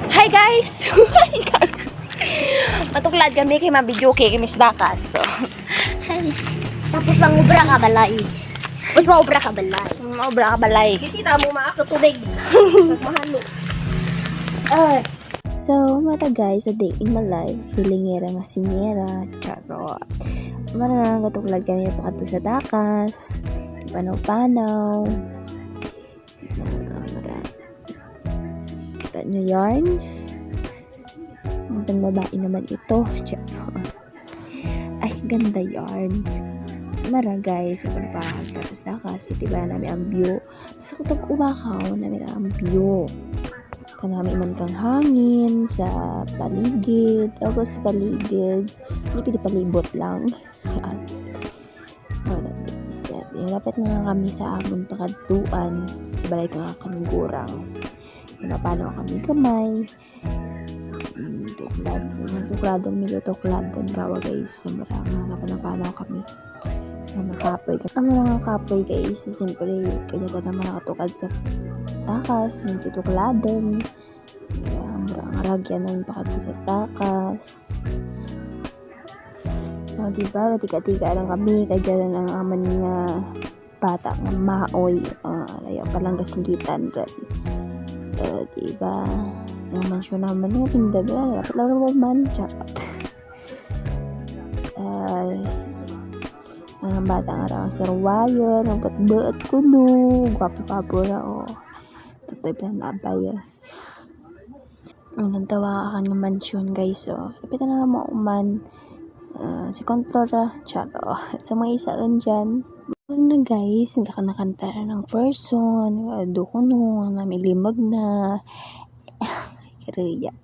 Hi guys! Hi guys! Matuklad kami kay mabidyo kay Miss Dakas. So, hi. Tapos mangubra ka balay. Tapos maubra ka balay. Maubra ka balay. Hindi na mo maakot tubig. Mahalo. So, mata guys, a day in my life, feelingera nga sinera, charot. Marang katuklad kami pa kato sa Dakas, panaw-panaw. Kita nyo yarn? Ang babae naman ito, charot. Ay, ganda yarn. Mara guys, kung napakagpapos sa Dakas, diba namin ang view. Basta kung tag-ubakaw, namin ang view. Kanami man kang hangin sa paligid, tapos sa paligid hindi pwede palibot lang saan lapit na lang kami sa amon pakadtuan sa balay kang kanugurang paano kami kamay tukladon milo tukladon gawa guys sa marang napanaw kami nakapoy kami mga kapoy guys siyempre kaya ka naman nakatukad sa Dakas, medyo tukladan. Maragyan ng pakato sa Dakas. Diba, tika-tika lang kami, kaya lang ang aman nga bata nga maoy. Ayaw palang kasinggitan. Diba, yung mansyon naman nga tindaga, dapat lang naman, charot. Ang bata nga raw sa Ruwayo, ang bat-bat ko no, gwapo-gwapo na Tatoy pa na abay. Ang tawa ka ng mansyon guys. Lapitan na naman uman. Si Kontora. Charo. Sa mga isaan dyan. Ano na guys. Hindi ka nakanta ng person. Doko no. Namilimag na. Kiriya.